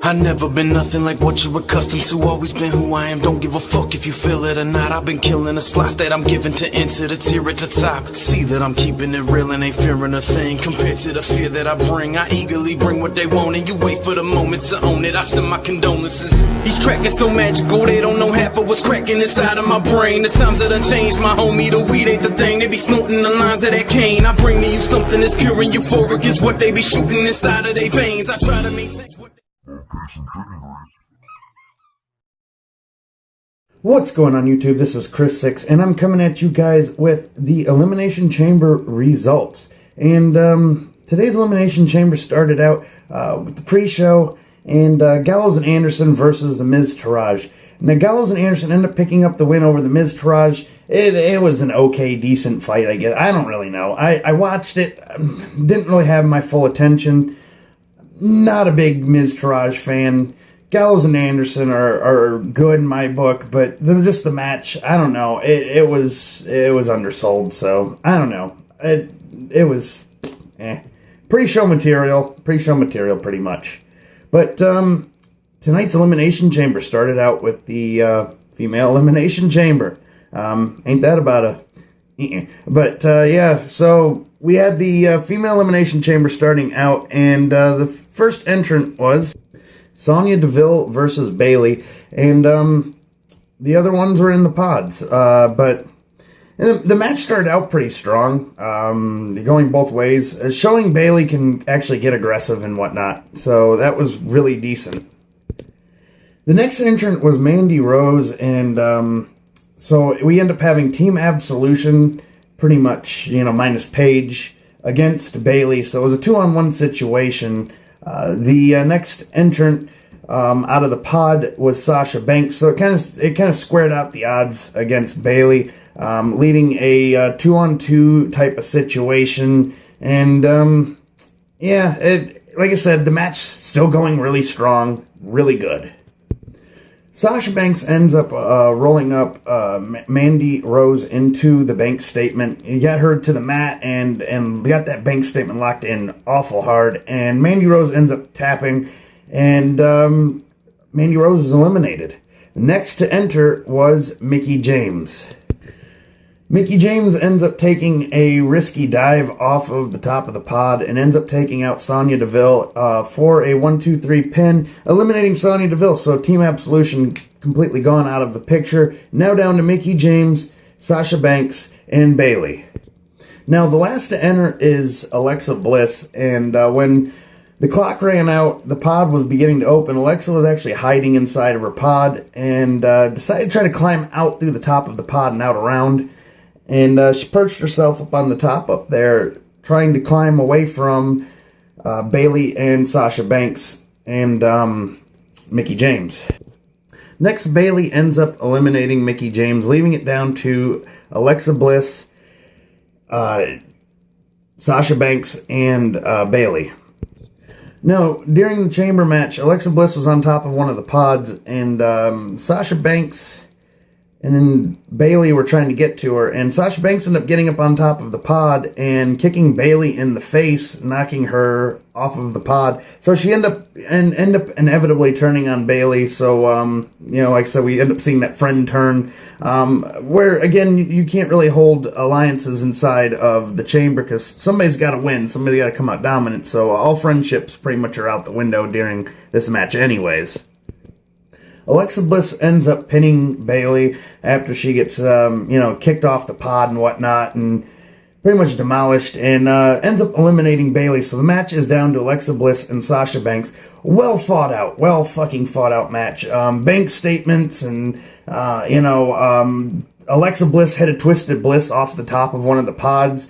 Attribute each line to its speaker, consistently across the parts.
Speaker 1: I never been nothing like what you're accustomed to. Always been who I am, don't give a fuck if you feel it or not. I've been killing the slots that I'm given to enter the tier at the top. See that I'm keeping it real and ain't fearing a thing compared to the fear that I bring. I eagerly bring what they want and you wait for the moment to own it. I send my condolences. These tracks are so magical, they don't know half of what's cracking inside of my brain. The times that done changed, my homie, the weed ain't the thing. They be snorting the lines of that cane. I bring to you something that's pure and euphoric is what they be shooting inside of their veins. I try to maintain what
Speaker 2: What's going on YouTube? This is Chris6 and I'm coming at you guys with the Elimination Chamber results. And today's Elimination Chamber started out with the pre-show and Gallows and Anderson versus the Miz Taraj. Now Gallows and Anderson end up picking up the win over the Miz Taraj. It was an okay, decent fight, I guess. I don't really know. I watched it, didn't really have my full attention. Not a big Miz Taraj fan. Gallows and Anderson are good in my book, but just the match, I don't know. It was undersold, so I don't know. It was pre-show material pretty much. But tonight's Elimination Chamber started out with the female Elimination Chamber. Ain't that about a... But yeah, so we had the female Elimination Chamber starting out, and the first entrant was Sonya Deville versus Bayley, and the other ones were in the pods. But the match started out pretty strong, going both ways, showing Bayley can actually get aggressive and whatnot, so that was really decent. The next entrant was Mandy Rose, and so we end up having Team Absolution, pretty much, minus Paige, against Bayley, so it was a 2-on-1 situation. The next entrant out of the pod was Sasha Banks, so it kind of squared out the odds against Bayley, leading a 2-on-2 type of situation. And like I said, the match still going really strong, really good. Sasha Banks ends up rolling up Mandy Rose into the bank statement. He got her to the mat and got that bank statement locked in awful hard. And Mandy Rose ends up tapping, and Mandy Rose is eliminated. Next to enter was Mickie James. Mickie James ends up taking a risky dive off of the top of the pod and ends up taking out Sonya Deville for a 1-2-3 pin, eliminating Sonya Deville. So Team Absolution completely gone out of the picture. Now down to Mickie James, Sasha Banks, and Bayley. Now the last to enter is Alexa Bliss, and when the clock ran out, the pod was beginning to open. Alexa was actually hiding inside of her pod and decided to try to climb out through the top of the pod and out around. And she perched herself up on the top up there, trying to climb away from Bayley and Sasha Banks and Mickie James. Next, Bayley ends up eliminating Mickie James, leaving it down to Alexa Bliss, Sasha Banks, and Bayley. Now, during the chamber match, Alexa Bliss was on top of one of the pods, and Sasha Banks and then Bayley were trying to get to her, and Sasha Banks ended up getting up on top of the pod and kicking Bayley in the face, knocking her off of the pod. So she end up inevitably turning on Bayley. So like I said, we end up seeing that friend turn, where again you can't really hold alliances inside of the chamber because somebody's got to win, somebody got to come out dominant. So all friendships pretty much are out the window during this match, anyways. Alexa Bliss ends up pinning Bayley after she gets, kicked off the pod and whatnot, and pretty much demolished, and ends up eliminating Bayley. So the match is down to Alexa Bliss and Sasha Banks. Well fucking fought out match. Banks statements, and Alexa Bliss hit a Twisted Bliss off the top of one of the pods.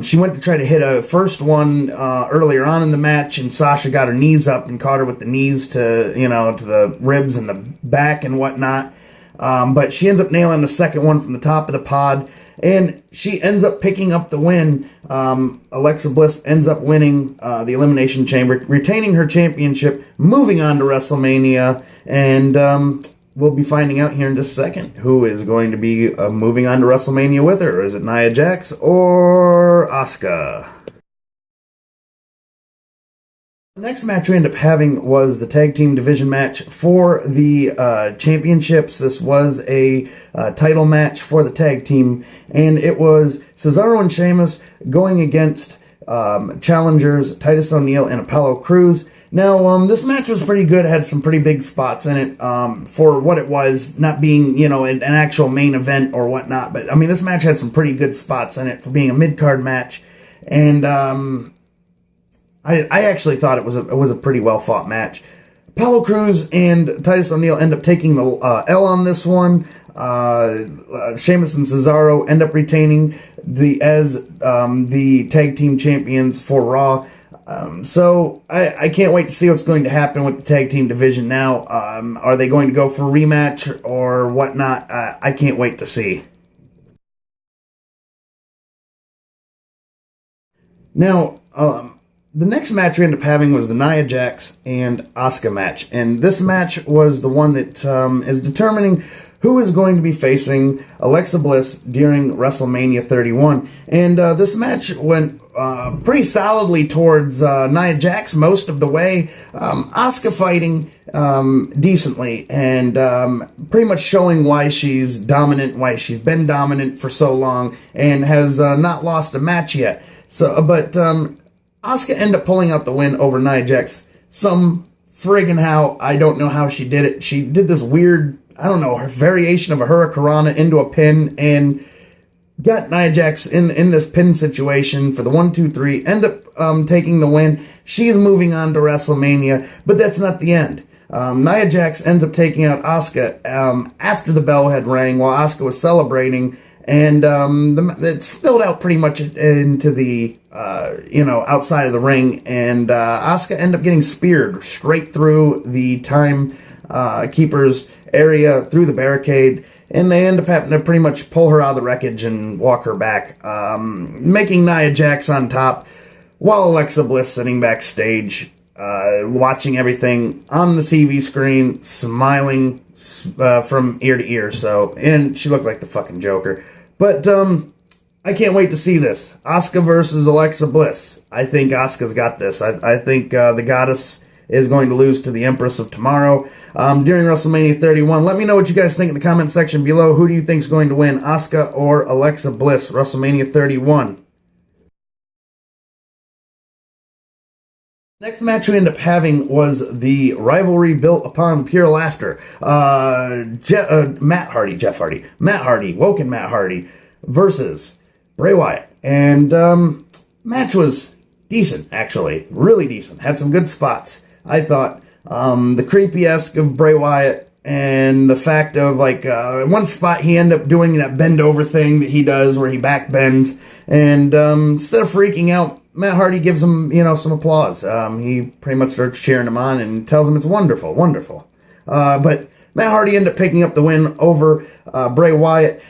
Speaker 2: She went to try to hit a first one earlier on in the match, and Sasha got her knees up and caught her with the knees to the ribs and the back and whatnot. But she ends up nailing the second one from the top of the pod, and she ends up picking up the win. Alexa Bliss ends up winning the Elimination Chamber, retaining her championship, moving on to WrestleMania, and we'll be finding out here in just a second who is going to be moving on to WrestleMania with her. Is it Nia Jax or Asuka? The next match we ended up having was the tag team division match for the championships. This was a title match for the tag team, and it was Cesaro and Sheamus going against challengers Titus O'Neil and Apollo Crews. Now, this match was pretty good, had some pretty big spots in it for what it was, not being, an actual main event or whatnot. But, I mean, this match had some pretty good spots in it for being a mid-card match. And I actually thought it was a pretty well-fought match. Apollo Crews and Titus O'Neil end up taking the L on this one. Sheamus and Cesaro end up retaining as the tag team champions for Raw. So I can't wait to see what's going to happen with the tag team division now. Are they going to go for a rematch or whatnot? I can't wait to see. Now, the next match we ended up having was the Nia Jax and Asuka match. And this match was the one that is determining who is going to be facing Alexa Bliss during WrestleMania 31. And this match went pretty solidly towards Nia Jax most of the way. Asuka fighting decently and pretty much showing why she's dominant, why she's been dominant for so long, and has not lost a match yet. But Asuka ended up pulling out the win over Nia Jax. Some friggin' how, I don't know how she did it. She did this weird, I don't know, variation of a hurricanrana into a pin and got Nia Jax in this pin situation for the 1-2-3. End up taking the win. She's moving on to WrestleMania, but that's not the end. Nia Jax ends up taking out Asuka after the bell had rang while Asuka was celebrating. And it spilled out pretty much into the, outside of the ring. And Asuka ended up getting speared straight through the time keeper's area, through the barricade. And they end up having to pretty much pull her out of the wreckage and walk her back, making Nia Jax on top, while Alexa Bliss sitting backstage, watching everything on the TV screen, smiling from ear to ear. And she looked like the fucking Joker. But I can't wait to see this. Asuka versus Alexa Bliss. I think Asuka's got this. I think the goddess is going to lose to the Empress of Tomorrow during WrestleMania 31. Let me know what you guys think in the comment section below. Who do you think is going to win, Asuka or Alexa Bliss, WrestleMania 31? Next match we ended up having was the rivalry built upon pure laughter. Matt Hardy, Woken Matt Hardy versus Bray Wyatt. And match was decent, actually. Really decent. Had some good spots, I thought. The creepy-esque of Bray Wyatt and the fact of, one spot he ended up doing that bend-over thing that he does where he back bends. And instead of freaking out, Matt Hardy gives him, some applause. He pretty much starts cheering him on and tells him it's wonderful, wonderful. But Matt Hardy ended up picking up the win over Bray Wyatt.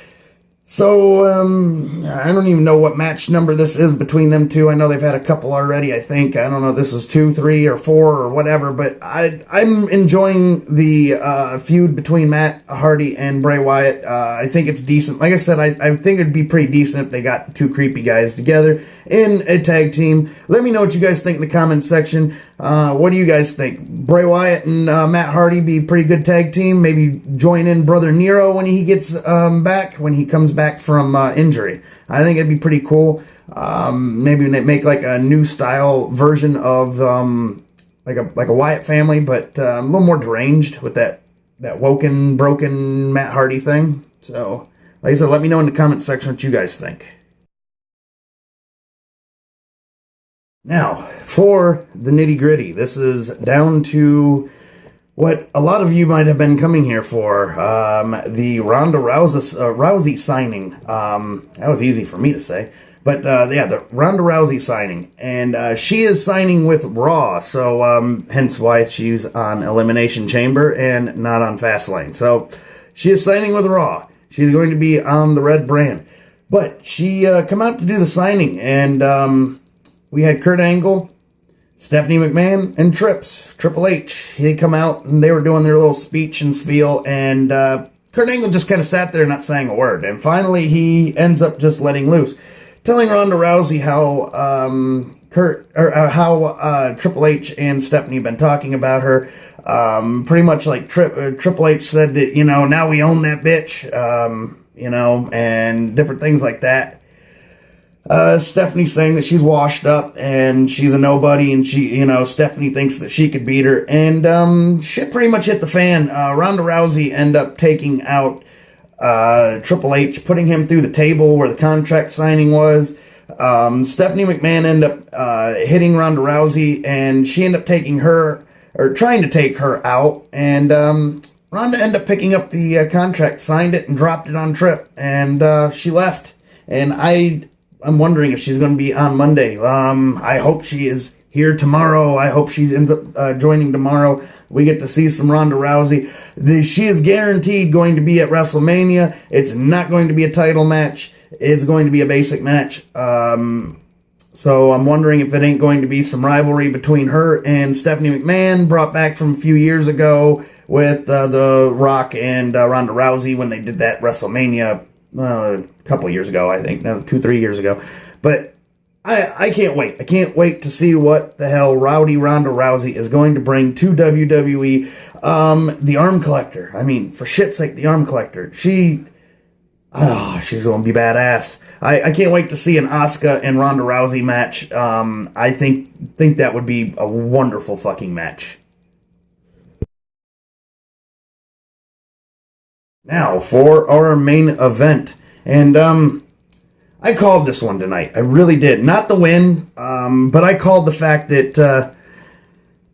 Speaker 2: So, I don't even know what match number this is between them two. I know they've had a couple already, I think. I don't know if this is 2, 3, or 4, or whatever. But I'm enjoying the feud between Matt Hardy and Bray Wyatt. I think it's decent. Like I said, I think it'd be pretty decent if they got the two creepy guys together in a tag team. Let me know what you guys think in the comments section. What do you guys think? Bray Wyatt and Matt Hardy be a pretty good tag team. Maybe join in Brother Nero when he gets back, when he comes back from injury. I think it'd be pretty cool. Maybe make like a new style version of like a Wyatt family, but a little more deranged with that woken, broken Matt Hardy thing. So, like I said, let me know in the comment section what you guys think. Now, for the nitty-gritty, this is down to what a lot of you might have been coming here for, the Ronda Rousey signing. That was easy for me to say. But, the Ronda Rousey signing. And she is signing with Raw, so hence why she's on Elimination Chamber and not on Fastlane. So, she is signing with Raw. She's going to be on the red brand. But she come out to do the signing, and we had Kurt Angle, Stephanie McMahon, and Triple H. They come out, and they were doing their little speech and spiel, and Kurt Angle just kind of sat there not saying a word. And finally, he ends up just letting loose, telling Ronda Rousey how Triple H and Stephanie have been talking about her. Pretty much like Triple H said that, now we own that bitch, and different things like that. Stephanie's saying that she's washed up and she's a nobody, and Stephanie thinks that she could beat her, and shit pretty much hit the fan. Ronda Rousey ended up taking out Triple H, putting him through the table where the contract signing was. Stephanie McMahon ended up hitting Ronda Rousey, and she ended up trying to take her out, and Ronda ended up picking up the contract, signed it, and dropped it on Trip, and she left. And I'm wondering if she's going to be on Monday. I hope she is here tomorrow. I hope she ends up joining tomorrow. We get to see some Ronda Rousey. She is guaranteed going to be at WrestleMania. It's not going to be a title match. It's going to be a basic match. So I'm wondering if it ain't going to be some rivalry between her and Stephanie McMahon, brought back from a few years ago with The Rock and Ronda Rousey when they did that WrestleMania a couple years ago, I think, 2-3 years ago. But I can't wait. I can't wait to see what the hell Rowdy Ronda Rousey is going to bring to WWE. The Arm Collector. I mean, for shit's sake, the Arm Collector. She's going to be badass. I can't wait to see an Asuka and Ronda Rousey match. I think that would be a wonderful fucking match. Now, for our main event. And, I called this one tonight. I really did. Not the win, but I called the fact that,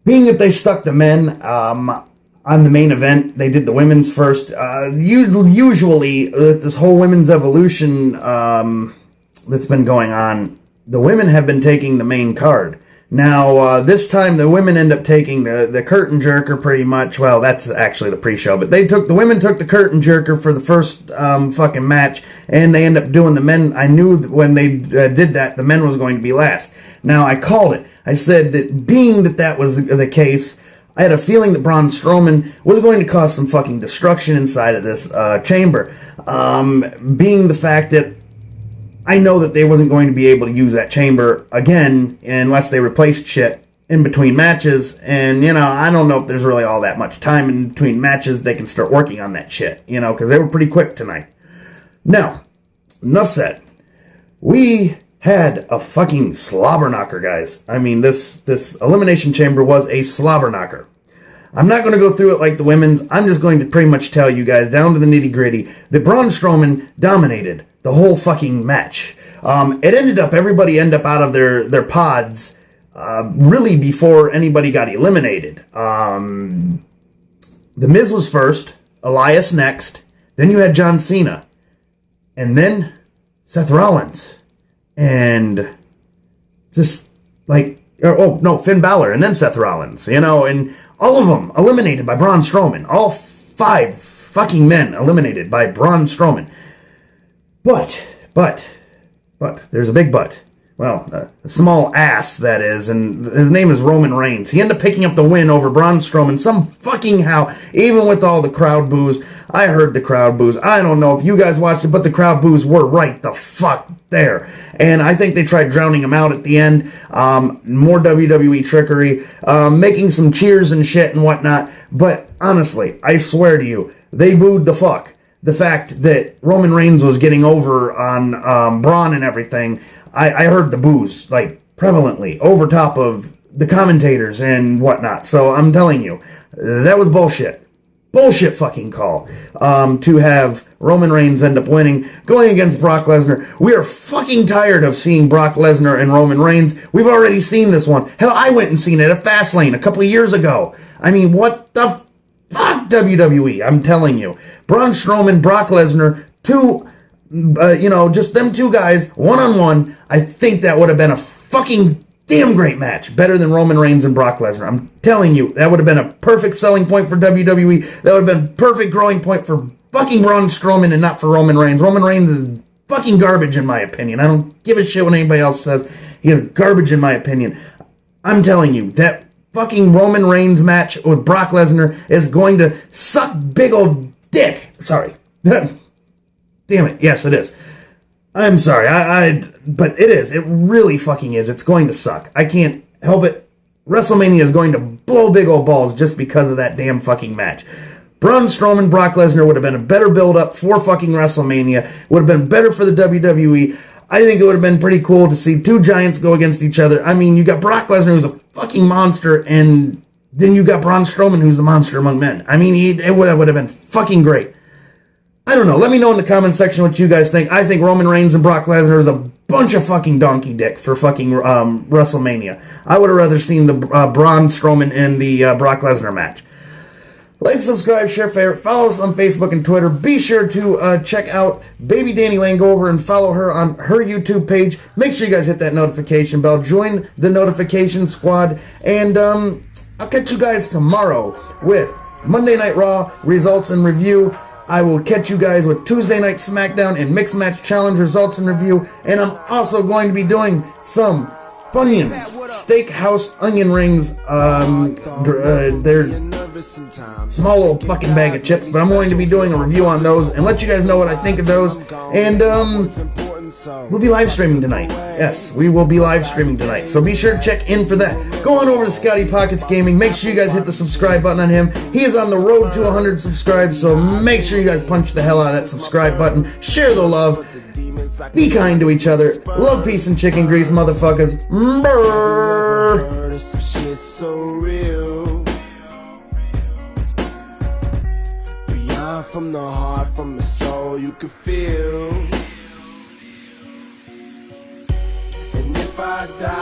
Speaker 2: being that they stuck the men, on the main event, they did the women's first. Usually, this whole women's evolution, that's been going on, the women have been taking the main card. Now, this time the women end up taking the curtain jerker pretty much. Well, that's actually the pre-show, but the women took the curtain jerker for the first fucking match, and they end up doing the men. I knew that when they did that, the men was going to be last. Now, I called it. I said that being that was the case, I had a feeling that Braun Strowman was going to cause some fucking destruction inside of this chamber. Being the fact that I know that they wasn't going to be able to use that chamber again unless they replaced shit in between matches. And, I don't know if there's really all that much time in between matches they can start working on that shit, because they were pretty quick tonight. Now, enough said. We had a fucking slobber knocker, guys. I mean, this Elimination Chamber was a slobber knocker. I'm not going to go through it like the women's. I'm just going to pretty much tell you guys down to the nitty gritty that Braun Strowman dominated the whole fucking match. Everybody ended up out of their pods really before anybody got eliminated. The Miz was first, Elias next, then you had John Cena, and then Seth Rollins, and just like, Finn Balor, and then Seth Rollins, and all of them eliminated by Braun Strowman. All 5 fucking men eliminated by Braun Strowman. But, there's a big but. Well, a small ass, that is, and his name is Roman Reigns. He ended up picking up the win over Braun Strowman some fucking how, even with all the crowd boos. I heard the crowd boos. I don't know if you guys watched it, but the crowd boos were right the fuck there. And I think they tried drowning him out at the end. More WWE trickery, making some cheers and shit and whatnot. But honestly, I swear to you, they booed the fuck. The fact that Roman Reigns was getting over on Braun and everything, I heard the boos, like, prevalently, over top of the commentators and whatnot. So I'm telling you, that was bullshit. Bullshit fucking call. To have Roman Reigns end up winning, going against Brock Lesnar. We are fucking tired of seeing Brock Lesnar and Roman Reigns. We've already seen this once. Hell, I went and seen it at Fastlane a couple of years ago. I mean, what the fuck, WWE? I'm telling you. Braun Strowman, Brock Lesnar, just them two guys, one-on-one. I think that would have been a fucking damn great match. Better than Roman Reigns and Brock Lesnar. I'm telling you, that would have been a perfect selling point for WWE. That would have been a perfect growing point for fucking Braun Strowman and not for Roman Reigns. Roman Reigns is fucking garbage in my opinion. I don't give a shit what anybody else says. He is garbage in my opinion. I'm telling you, that fucking Roman Reigns match with Brock Lesnar is going to suck big old dick. Sorry. Damn it. Yes, it is. I'm sorry, but it is. It really fucking is. It's going to suck. I can't help it. WrestleMania is going to blow big old balls just because of that damn fucking match. Braun Strowman, Brock Lesnar would have been a better build-up for fucking WrestleMania. Would have been better for the WWE. I think it would have been pretty cool to see two giants go against each other. I mean, you got Brock Lesnar, who's a fucking monster, and then you got Braun Strowman, who's the monster among men. I mean, it would have been fucking great. I don't know. Let me know in the comment section what you guys think. I think Roman Reigns and Brock Lesnar is a bunch of fucking donkey dick for fucking WrestleMania. I would have rather seen the Braun Strowman and the Brock Lesnar match. Like, subscribe, share, favorite, follow us on Facebook and Twitter. Be sure to check out Baby Danny Lane. Go over and follow her on her YouTube page. Make sure you guys hit that notification bell. Join the notification squad. And I'll catch you guys tomorrow with Monday Night Raw results and review. I will catch you guys with Tuesday Night SmackDown and Mixed Match Challenge results and review. And I'm also going to be doing some Funyuns Steakhouse onion rings. They're small little fucking bag of chips, but I'm going to be doing a review on those and let you guys know what I think of those. And we'll be live streaming tonight. Yes, we will be live streaming tonight. So be sure to check in for that. Go on over to Scotty Pockets Gaming. Make sure you guys hit the subscribe button on him. He is on the road to 100 subscribes, so make sure you guys punch the hell out of that subscribe button. Share the love. Be kind to each other. Love, peace, and chicken grease, motherfuckers. Brrr.
Speaker 3: From the heart, from the soul, you can feel. And if I die